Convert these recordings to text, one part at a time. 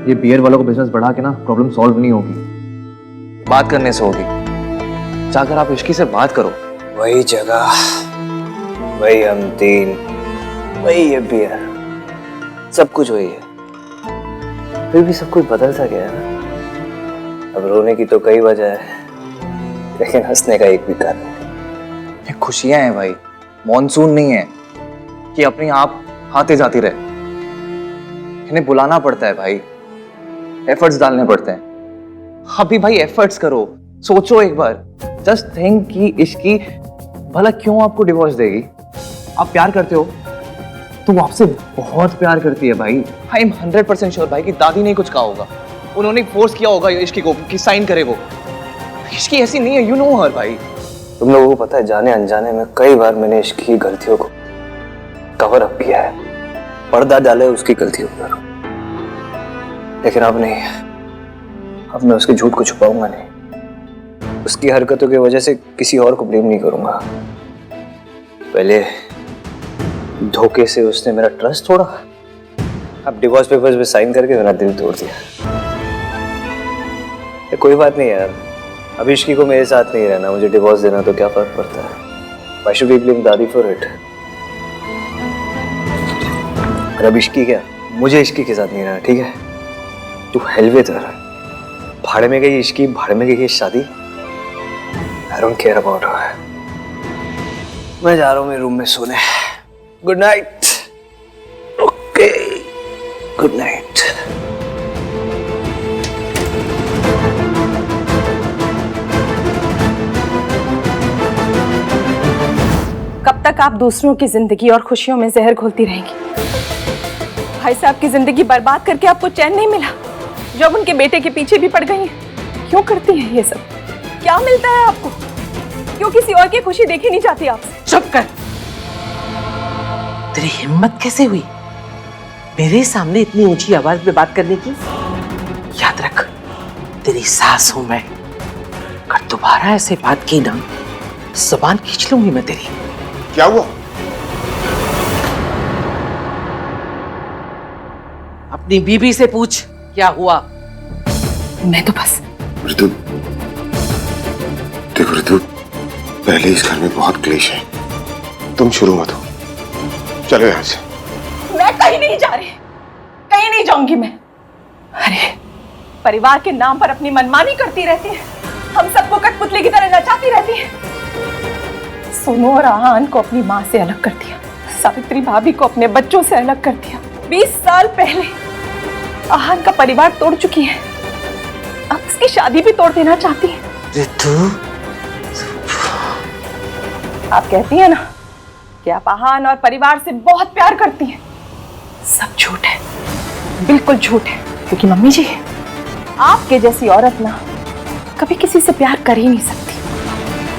ये बियर वालों को बिजनेस बढ़ा के ना प्रॉब्लम सॉल्व नहीं होगी, बात करने से होगी। जाकर आप इश्की से बात करो। वही जगह, वही हम तीन, वही ये बियर, सब कुछ वही है। फिर भी सब कुछ बदलता गया है ना। अब रोने की तो कई वजह है, लेकिन हंसने का एक भी कारण नहीं। ये खुशियां हैं भाई, मॉनसून नहीं है कि अपने आप आते जाती रहे। इन्हें बुलाना पड़ता है भाई, एफर्ट्स डालने पड़ते हैं। अभी भाई एफर्ट्स करो, सोचो एक बार, जस्ट थिंक कि इसकी भला क्यों आपको डिवोर्स देगी। आप प्यार करते हो तो वो आपसे बहुत प्यार करती है भाई। आई एम 100% श्योर भाई कि दादी ने कुछ कहा होगा, उन्होंने फोर्स किया होगा इश्की को कि साइन करे वो। इश्की ऐसी नहीं है, यू नो हर भाई। तुम लोगों को पता है, जाने अनजाने में कई बार मैंने इश्क की गलतियों को कवर अप किया है, पर्दा डाले उसकी गलतियों पर, लेकिन अब नहीं। अब मैं उसके झूठ को छुपाऊंगा नहीं, उसकी हरकतों की वजह से किसी और को ब्लेम नहीं करूंगा। पहले धोखे से उसने मेरा ट्रस्ट तोड़ा, अब डिवोर्स पेपर्स पे साइन करके मेरा दिल तोड़ दिया। कोई बात नहीं यार, अब इश्की को मेरे साथ नहीं रहना, मुझे डिवोर्स देना तो क्या फर्क पड़ता है। Why should we blame दादी for it? और अब इश्की क्या, मुझे इश्की के साथ नहीं रहना, ठीक है? तू हेलवे तर, भाड़ में गई इश्की, भाड़ में गई ये शादी। I don't care about her. मैं जा रहा हूँ मेरे रूम में सोने। Good night. Okay, good night. कब तक आप दूसरों की जिंदगी और खुशियों में जहर घोलती रहेंगी? भाई साहब की जिंदगी बर्बाद करके आपको चैन नहीं मिला, जब उनके बेटे के पीछे भी पड़ गई हैं। क्यों करती हैं ये सब? क्या मिलता है आपको? क्यों किसी और की खुशी देखी नहीं जाती आपसे? चुप कर। तेरी हिम्मत कैसे हुई मेरे सामने इतनी ऊंची आवाज में बात करने की? याद रख, तेरी सास हूं मैं। अगर दोबारा ऐसे बात की ना, जुबान खींच लूंगी मैं तेरी। क्या हुआ? अपनी बीबी से पूछ क्या हुआ। मैं तो बस ऋतु, देखो ऋतु, पहले इस घर में बहुत क्लेश है, तुम शुरू मत हो, चलो यहाँ से। मैं कहीं नहीं जा रही, कहीं नहीं जाऊंगी मैं। अरे परिवार के नाम पर अपनी मनमानी करती रहती है, हम सबको कठपुतली की तरह नचाती रहती है। सोनू और आहान को अपनी माँ से अलग कर दिया, सावित्री भाभी को अपने बच्चों से अलग कर दिया। 20 साल पहले आहान का परिवार तोड़ चुकी है, अब उसकी शादी भी तोड़ देना चाहती है। ऋतु, आप कहती हैं ना कि आप आहान और परिवार से बहुत प्यार करती हैं, सब झूठ है, बिल्कुल झूठ है। क्योंकि मम्मी जी, आपके जैसी औरत ना कभी किसी से प्यार कर ही नहीं सकती,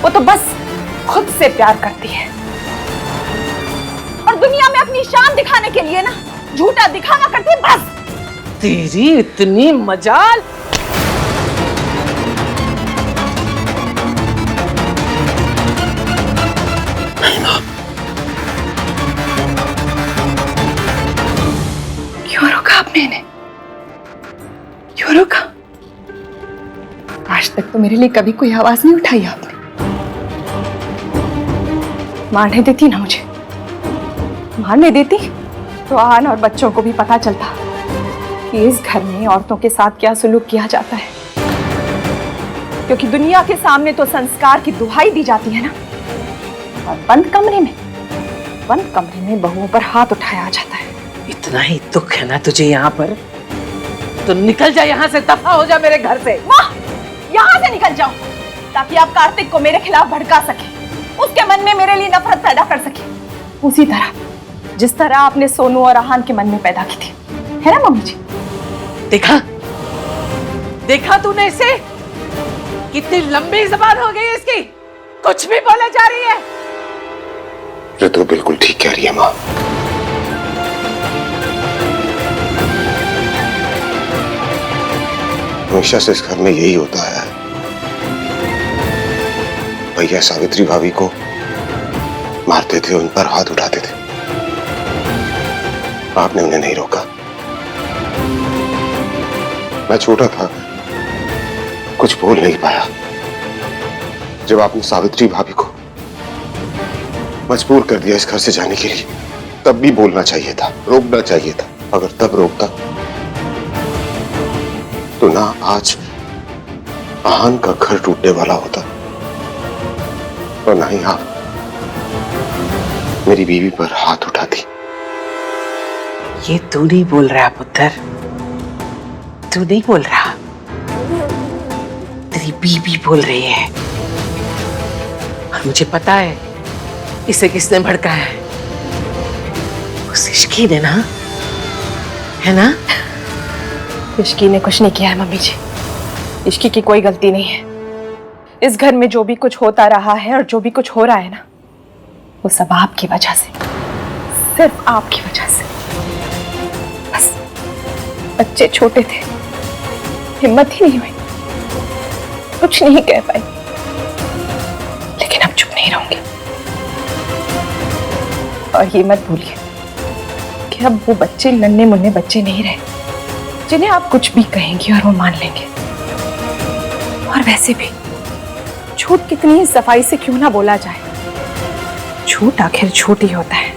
वो तो बस खुद से प्यार करती है। और दुनिया में अपनी शान दिखाने के लिए ना झूठा दिखावा करती है बस। तेरी इतनी मजाल। क्यों रोका आपने इन्हें? क्यों रोका? आज तक तो मेरे लिए कभी कोई आवाज नहीं उठाई आपने। मारने देती ना मुझे, मारने देती तो आहान और बच्चों को भी पता चलता कि इस घर में औरतों के साथ क्या सलूक किया जाता है। क्योंकि दुनिया के सामने तो संस्कार की दुहाई दी जाती है ना, और बंद कमरे में बहुओं पर हाथ उठाया जाता है। इतना ही दुख है ना तुझे यहाँ पर, तो निकल जा यहाँ से, दफा हो जा मेरे घर से। माँ, यहाँ से निकल जाओ ताकि आप कार्तिक को मेरे खिलाफ भड़का सके, उसके मन में मेरे लिए नफरत पैदा कर सके, उसी तरह जिस तरह आपने सोनू और आहान के मन में पैदा की थी, है ना मम्मी जी? देखा तूने इसे? कितनी लंबी जबान हो गई इसकी, कुछ भी बोले जा रही है। ऋतु बिल्कुल ठीक कह रही है माँ। हमेशा से इस घर में यही होता है, भैया सावित्री भाभी को मारते थे, उन पर हाथ उठाते थे, आपने उन्हें नहीं रोका। मैं छोटा था, कुछ बोल नहीं पाया। जब आपने सावित्री भाभी को मजबूर कर दिया इस घर से जाने के लिए, तब भी बोलना चाहिए था, रोकना चाहिए था। अगर तब रोकता तो ना आज आहान का घर टूटने वाला होता और ना ही आप मेरी बीवी पर हाथ उठाती। ये तू नहीं बोल रहा पुत्र, तू नहीं बोल रहा, तेरी बीबी बोल रही है। और मुझे पता है इसे किसने भड़काया है। उस इश्की ने ना, है ना? इश्की ने कुछ नहीं किया है मम्मी जी। इश्की की कोई गलती नहीं है। इस घर में जो भी कुछ होता रहा है और जो भी कुछ हो रहा है ना, वो सब आपकी वजह से, सिर्फ आपकी वजह से। बस बच्चे छोटे थे, हिम्मत ही नहीं हुई, कुछ नहीं कह पाई, लेकिन अब चुप नहीं रहूंगी। और ये मत भूलिए कि अब वो बच्चे नन्हे मुन्ने बच्चे नहीं रहे जिन्हें आप कुछ भी कहेंगी और वो मान लेंगे। और वैसे भी झूठ कितनी ही सफाई से क्यों ना बोला जाए, झूठ आखिर झूठ ही होता है।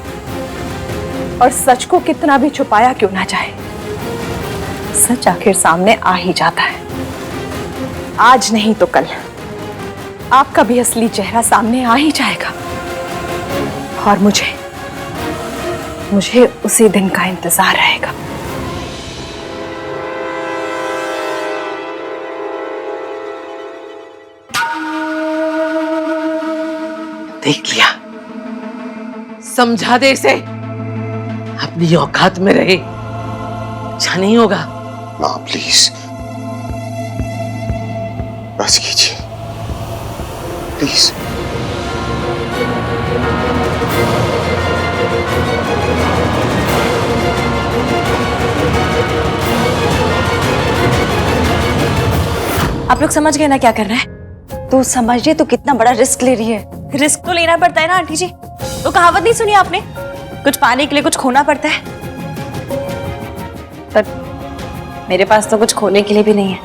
और सच को कितना भी छुपाया क्यों ना जाए, सच आखिर सामने आ ही जाता है। आज नहीं तो कल आपका भी असली चेहरा सामने आ ही जाएगा। और मुझे उसी दिन का इंतजार रहेगा। देख लिया, समझा दे इसे, अपनी औकात में रहे, अच्छा नहीं होगा। मां प्लीज बस कीजिए, प्लीज। आप लोग समझ गए ना क्या कर रहे हैं? तू समझ रही तो कितना बड़ा रिस्क ले रही है। रिस्क तो लेना पड़ता है ना आंटी जी। तो कहावत नहीं सुनी आपने, कुछ पाने के लिए कुछ खोना पड़ता है। पर मेरे पास तो कुछ खोने के लिए भी नहीं है,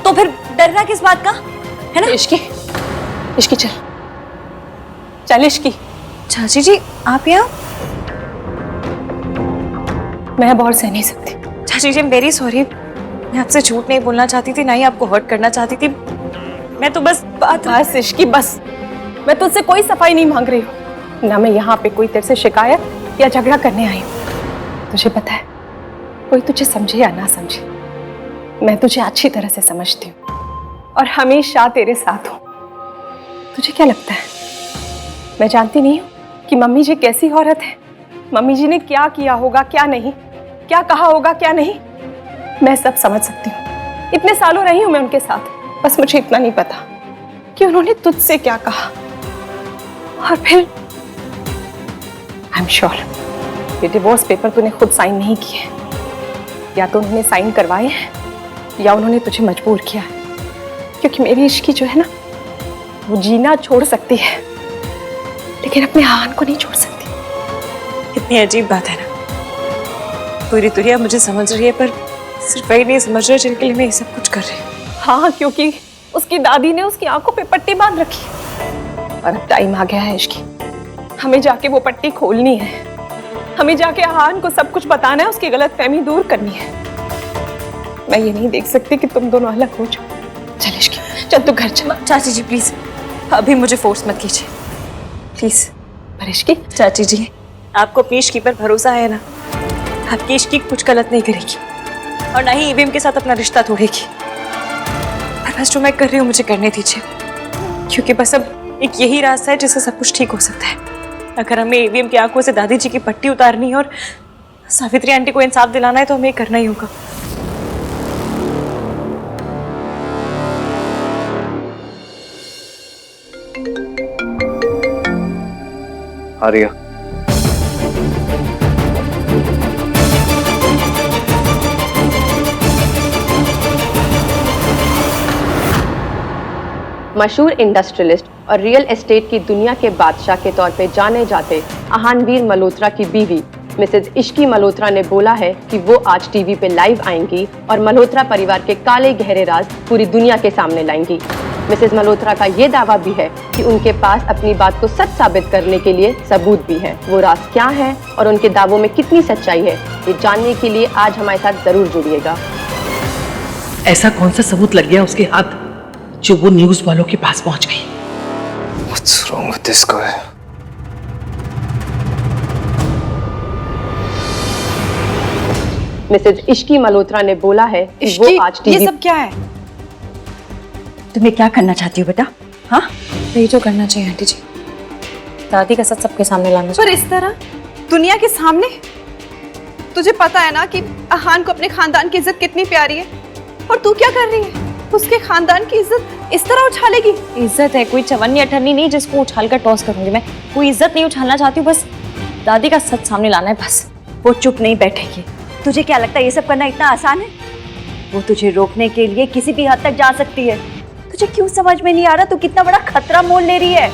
तो फिर डरना किस बात का, है ना? इश्की, इश्की चल चल इश्की। चाची जी आप यहाँ? मैं अब और सह नहीं सकती। चाची जी वेरी सॉरी, मैं आपसे झूठ नहीं बोलना चाहती थी, ना ही आपको हर्ट करना चाहती थी। मैं तो बस बस इश्की बस, मैं तुझसे कोई सफाई नहीं मांग रही हूँ, ना मैं यहाँ पे कोई तेरे से शिकायत या झगड़ा करने आई हूँ। तुझे पता है, कोई तुझे समझे या ना समझे, मैं तुझे अच्छी तरह से समझती हूँ और हमेशा तेरे साथ हूँ। तुझे क्या लगता है मैं जानती नहीं हूँ कि मम्मी जी कैसी औरत है? मम्मी जी ने क्या किया होगा, क्या नहीं, क्या कहा होगा, क्या नहीं, मैं सब समझ सकती हूँ। इतने सालों रही हूँ मैं उनके साथ। बस मुझे इतना नहीं पता कि उन्होंने तुझसे क्या कहा। और फिर आई एम श्योर ये डिवोर्स पेपर तूने खुद साइन नहीं किए, या तो उन्होंने साइन करवाए हैं या उन्होंने तुझे मजबूर किया है। क्योंकि मेरी इश्की जो है ना, वो जीना छोड़ सकती है लेकिन अपने आहान को नहीं छोड़ सकती। कितनी अजीब बात है ना, पूरी दुनिया मुझे समझ रही है पर सिर्फ वही नहीं समझ रहे जिनके लिए मैं ये सब कुछ कर रही हूँ। हाँ, क्योंकि उसकी दादी ने उसकी आंखों पे पट्टी बांध रखी और अब टाइम आ गया है इश्की, हमें जाके वो पट्टी खोलनी है। हमें जाके आहान को सब कुछ बताना है, उसकी गलतफहमी दूर करनी है। मैं ये नहीं देख सकती कि तुम दोनों अलग हो जाओ। चल इश्की, चल तू घर चल। चाची जी प्लीज अभी मुझे फोर्स मत कीजिए प्लीज। पर इश्की, चाची जी आपको अपनी इश्की पर भरोसा है ना, आपकी इश्की कुछ गलत नहीं करेगी और ना ही ईवीएम के साथ अपना रिश्ता तोड़ेगी। पर बस जो मैं कर रही हूँ मुझे करने दीजिए, क्योंकि बस अब एक यही रास्ता है जिससे सब कुछ ठीक हो सकता है। अगर हमें ईवीएम की आंखों से दादी जी की पट्टी उतारनी है और सावित्री आंटी को इंसाफ दिलाना है तो हमें करना ही होगा। आर्या, मशहूर इंडस्ट्रियलिस्ट और रियल एस्टेट की दुनिया के बादशाह के तौर पे जाने जाते आहानवीर मल्होत्रा की बीवी मिसेज इश्की मल्होत्रा ने बोला है कि वो आज टीवी पे लाइव आएंगी और मल्होत्रा परिवार के काले गहरे राज पूरी दुनिया के सामने लाएंगी। मिसेज मल्होत्रा का ये दावा भी है कि उनके पास अपनी बात को सच साबित करने के लिए सबूत भी है। वो राज क्या है और उनके दावों में कितनी सच्चाई है, ये जानने के लिए आज हमारे साथ जरूर जुड़िएगा। ऐसा कौन सा सबूत लग गया उसके हाथ जो वो न्यूज वालों के पास पहुंच गई? What's wrong with this guy? Mrs Ishqi Malhotra ने बोला है कि वो आज ये टीवी सब क्या है? तुम्हें क्या करना चाहती हो बेटा? हाँ, यही तो करना चाहिए आंटी जी, दादी का सच सबके सामने लाना पर इस तरह दुनिया के सामने? तुझे पता है ना कि अहान को अपने खानदान की इज्जत कितनी प्यारी है, और तू क्या कर रही है? उसके खानदान की इज्जत इस तरह उछालेगी? इज्जत है, कोई चवन्नी अठन्नी नहीं जिसको उछाल कर टॉस करूंगी मैं। कोई इज्जत नहीं उछालना चाहती हूँ, बस दादी का सच सामने लाना है बस। वो चुप नहीं बैठेगी। तुझे क्या लगता है ये सब करना इतना आसान है? वो तुझे रोकने के लिए किसी भी हद तक जा सकती है। तुझे क्यों समझ में नहीं आ रहा तू कितना बड़ा खतरा मोल ले रही है?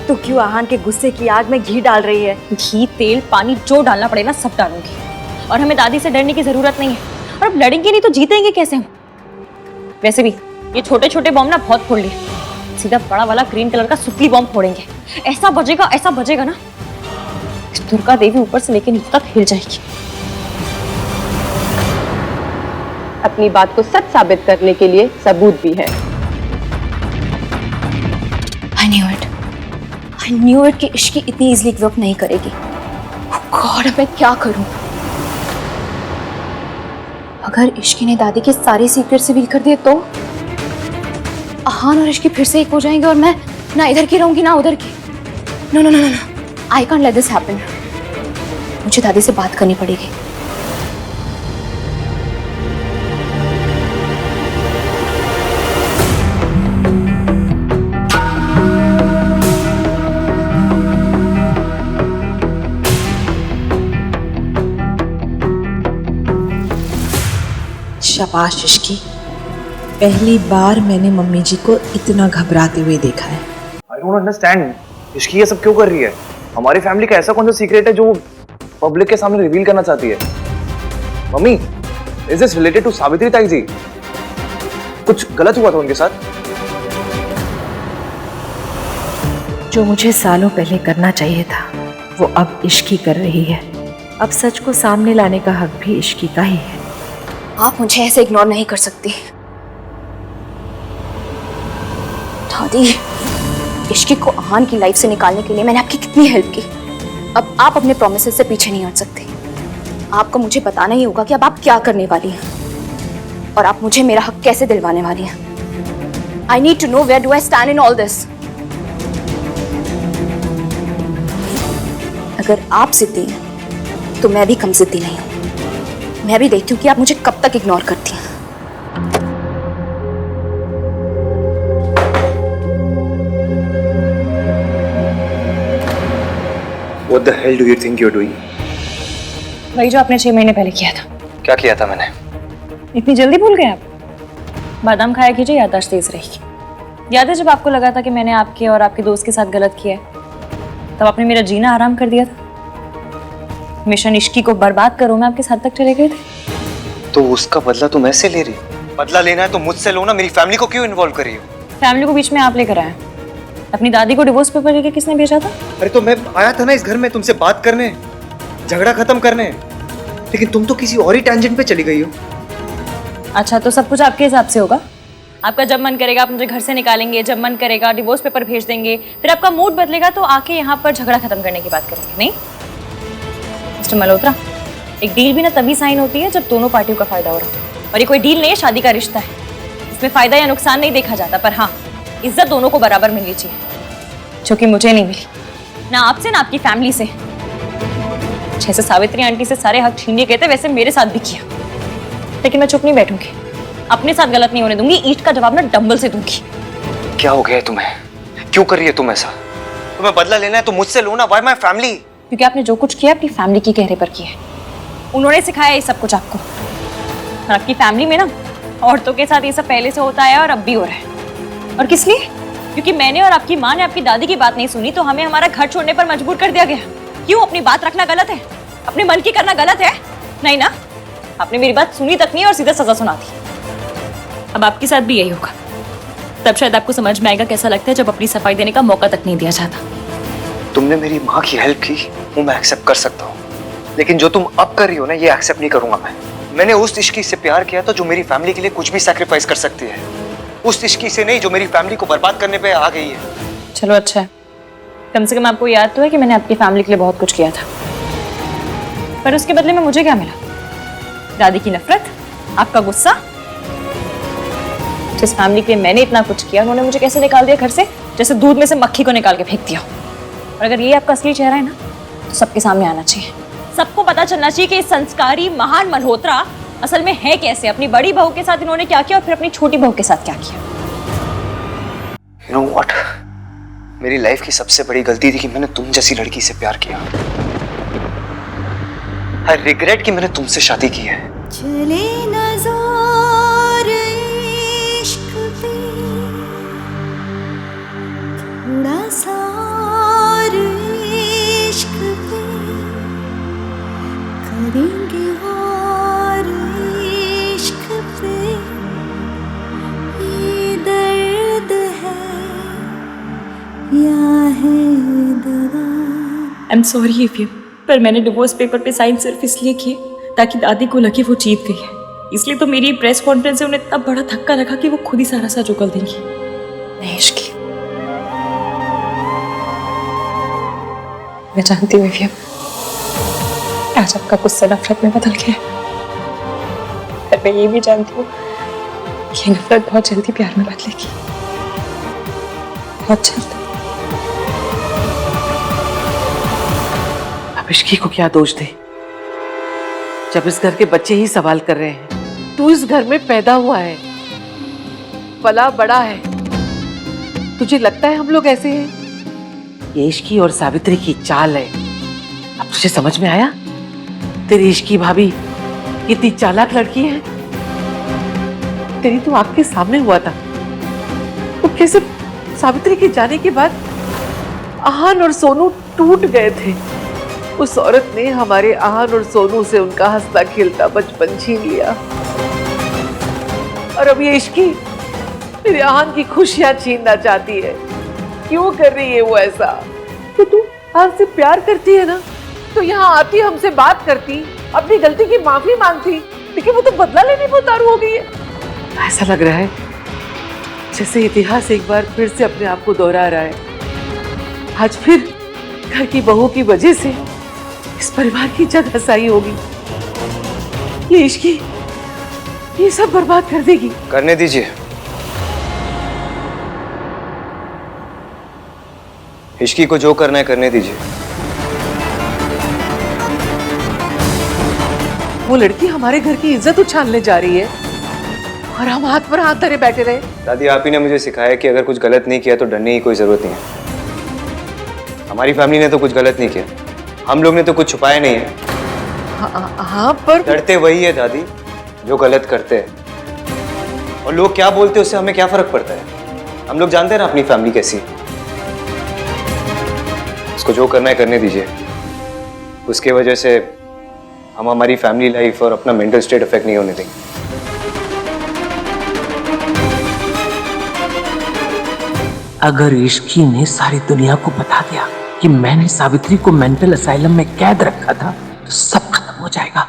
तू क्यों आहान के गुस्से की आग में घी डाल रही है? घी, तेल, पानी जो डालना पड़े ना सब डालूंगी, और हमें दादी से डरने की जरूरत नहीं है। और अब लड़ेंगे नहीं तो जीतेंगे कैसे हम? वैसे भी ये छोटे छोटे बॉम्ब ना बहुत फोड़ लिए, सीधा बड़ा वाला ग्रीन कलर का सुतली बॉम्ब फोड़ेंगे। ऐसा बजेगा ना, इस दुर्गा देवी ऊपर से लेके नीचे तक हिल जाएगी। अपनी बात को सच साबित करने के लिए सबूत भी है। I knew it कि इश्की इतनी इजीली गिव अप नहीं करेगी। गॉड, मैं क्या करूं? अगर इश्की ने दादी के सारे सीक्रेट रिवील कर दिए तो अहान और इश्की फिर से एक हो जाएंगे और मैं ना इधर की रहूंगी ना उधर की। No, I can't let this happen. मुझे दादी से बात करनी पड़ेगी। शाबाश इश्की, पहली बार मैंने मम्मी जी को इतना घबराते हुए देखा है। आई डोंट अंडरस्टैंड, इश्की ये सब क्यों कर रही है? हमारी फैमिली का ऐसा कौन सा सीक्रेट है जो वो पब्लिक के सामने रिवील करना चाहती है? Mummy, is this related to Savitri ताई जी? कुछ गलत हुआ था उनके साथ? जो मुझे सालों पहले करना चाहिए था वो अब इश्की कर रही है। अब सच को सामने लाने का हक भी इश्की का ही है। आप मुझे ऐसे इग्नोर नहीं कर सकती दादी। इश्की को अहान की लाइफ से निकालने के लिए मैंने आपकी कितनी हेल्प की। अब आप अपने प्रोमिसेस से पीछे नहीं हट सकते। आपको मुझे बताना ही होगा कि अब आप क्या करने वाली हैं और आप मुझे मेरा हक कैसे दिलवाने वाली हैं। I need to know where do I stand in all this. अगर आप जिद्दी हैं तो मैं भी कम जिद्दी नहीं हूं। मैं भी देखती हूँ कि आप मुझे कब तक इग्नोर करती हैं। What the hell do you think you're doing? वही जो आपने 6 महीने पहले किया था। क्या किया था मैंने? इतनी जल्दी भूल गए आप? बादाम खाया कीजिए, याददाश्त तेज रहेगी। याद है जब आपको लगा था कि मैंने आपके और आपके दोस्त के साथ गलत किया है, तब आपने मेरा जीना आराम कर दिया था। मिशन इश्की को बर्बाद करो मैं आपके साथ तक चले गए थे। तो उसका बदला तुम ऐसे ले रही? बदला लेना है तो मुझसे लो ना, मेरी फैमिली को क्यों इन्वॉल्व कर रही हो? फैमिली को बीच में आप लेकर आए। अपनी दादी को डिवोर्स पेपर लेके किसने भेजा था? अरे तो मैं आया था ना इस घर में तुमसे बात करने, झगड़ा खत्म करने, लेकिन तुम तो किसी और ही टेंजेंट पे चली गई हो। अच्छा, तो सब कुछ आपके हिसाब से होगा? आपका जब मन करेगा आप मुझे घर से निकालेंगे, जब मन करेगा डिवोर्स पेपर भेज देंगे, फिर आपका मूड बदलेगा तो आके यहाँ पर झगड़ा खत्म करने की बात करेंगे, नहीं? मिस्टर मल्होत्रा, एक डील भी ना तभी साइन होती है जब दोनों पार्टियों का फायदा हो रहा है, और ये कोई डील नहीं है, शादी का रिश्ता है। इसमें फायदा या नुकसान नहीं देखा जाता, पर हाँ, इज्जत दोनों को बराबर मिलनी चाहिए, जो कि मुझे नहीं मिली, ना आपसे ना आपकी फैमिली से। जैसे सावित्री आंटी से सारे हक छीन गए थे वैसे मेरे साथ भी किया, लेकिन मैं चुप नहीं बैठूंगी। अपने साथ गलत नहीं होने दूंगी। ईंट का जवाब ना डंबल से दूंगी। क्या हो गया है तुम्हें? क्यों कर रही है तुम ऐसा? तुम्हें बदला लेना है तो मुझसे लो ना। Why my family? क्योंकि आपने जो कुछ किया अपनी फैमिली की कहने पर किया है। उन्होंने सिखाया ये सब कुछ आपको, और आपकी फैमिली में ना औरतों के साथ ये सब पहले से होता है और अब भी हो रहा है। और किस लिए? क्योंकि मैंने और आपकी माँ ने आपकी दादी की बात नहीं सुनी तो हमें हमारा घर छोड़ने पर मजबूर कर दिया गया। क्यों? अपनी बात रखना गलत है? अपने मन की करना गलत है? नहीं ना, आपने मेरी बात सुनी तक नहीं और सीधा सजा सुना दी। अब आपके साथ भी यही होगा। तब शायद आपको समझ में आएगा कैसा लगता है जब अपनी सफाई देने का मौका तक नहीं दिया जाता। तुमने मेरी माँ की हेल्प की, वो मैं एक्सेप्ट कर सकता हूँ, लेकिन जो तुम अब कर रही हो ना, ये एक्सेप्ट नहीं करूंगा मैं। मैंने उस इश्की से प्यार किया था जो मेरी फैमिली के लिए कुछ भी सैक्रिफाइस कर सकती है, उस इश्की से नहीं जो मेरी फैमिली को बर्बाद करने पे आ गई है। चलो अच्छा है, कम से कम आपको याद तो है कि मैंने आपकी फैमिली के लिए बहुत कुछ किया था। पर उसके बदले में मुझे क्या मिला? दादी की नफरत, आपका गुस्सा। जिस फैमिली के लिए मैंने इतना कुछ किया, उन्होंने मुझे कैसे निकाल दिया घर से, जैसे दूध में से मक्खी को निकाल के फेंक दिया। और अगर ये आपका असली चेहरा है ना, तो सबके सामने आना चाहिए। सबको पता चलना चाहिए कि इस संस्कारी महान मल्होत्रा असल में है कैसे। अपनी बड़ी बहू के साथ इन्होंने क्या किया और फिर अपनी छोटी बहू के साथ क्या किया। You know what? मेरी लाइफ की सबसे बड़ी गलती थी कि मैंने तुम जैसी लड़की से प्यार किया। I regret कि मैंने तुमसे शादी की है। चले नज़ार इश्क पे, थोड़ा सा और इश्क पे, करेंगे और इश्क पे, ये दर्द है या है दवा। I am sorry if you, पर मैंने डिवोर्स पेपर पे साइन सिर्फ इसलिए किए ताकि दादी को लगे वो जीत गई है। इसलिए तो मेरी प्रेस कॉन्फ्रेंस से उन्हें इतना बड़ा धक्का लगा कि वो खुद ही सारा सच उगल देंगी। नहीं इश्की, मैं जानती हूँ विवियन, आज आपका गुस्सा नफरत में बदल गया। पर मैं ये भी जानती हूँ कि नफरत बहुत जल्दी प्यार में बदलेगी, बहुत जल्द। अब इश्की को क्या दोष दे, जब इस घर के बच्चे ही सवाल कर रहे हैं। तू इस घर में पैदा हुआ है, पला बड़ा है, तुझे लगता है हम लोग ऐसे हैं? ये इश्की और सावित्री की चाल है। अब तुझे समझ में आया? तेरी इश्की भाभी कितनी चालाक लड़की है। तेरी तो आंख के सामने हुआ था, तो कैसे सावित्री के जाने के बाद आहान और सोनू टूट गए थे। उस औरत ने हमारे आहान और सोनू से उनका हंसता खेलता बचपन छीन लिया, और अब ये इश्की मेरे आहान की खुशियां छीनना चाहती है। क्यों कर रही है वो ऐसा? तो तू आहान से प्यार करती है ना, तो यहाँ आती, हमसे बात करती, अपनी गलती की माफी मांगती, लेकिन वो तो बदला लेने में उतारू हो गई है। ऐसा लग रहा है जैसे इतिहास एक बार फिर से अपने आप को दोहरा रहा है। आज फिर घर की बहू की वजह से इस परिवार की जग हसाई होगी। ये इश्की ये सब बर्बाद कर देगी। करने दीजिए, इश्की को जो करना है करने दीजिए। वो लड़की हमारे घर की इज्जत उछालने जा रही है और हम हाथ पर हाथ धरे बैठे रहे। दादी, आप ही ने मुझे सिखाया कि अगर कुछ गलत नहीं किया तो डरने की कोई जरूरत नहीं है। हमारी फैमिली ने तो कुछ गलत नहीं किया, हम लोग ने तो कुछ छुपाया नहीं है। हाँ पर डरते वही है दादी जो गलत करते हैं, और लोग क्या बोलते हैं उससे हमें क्या फर्क पड़ता है। हम लोग जानते हैं ना अपनी फैमिली कैसी है। उसको जो करना है करने दीजिए। उसके वजह से हम हमारी फैमिली लाइफ और अपना मेंटल स्टेट अफेक्ट नहीं होने देंगे। अगर इश्की ने सारी दुनिया को बता दिया कि मैंने सावित्री को मेंटल असाइलम में कैद रखा था, तो सब खत्म हो जाएगा।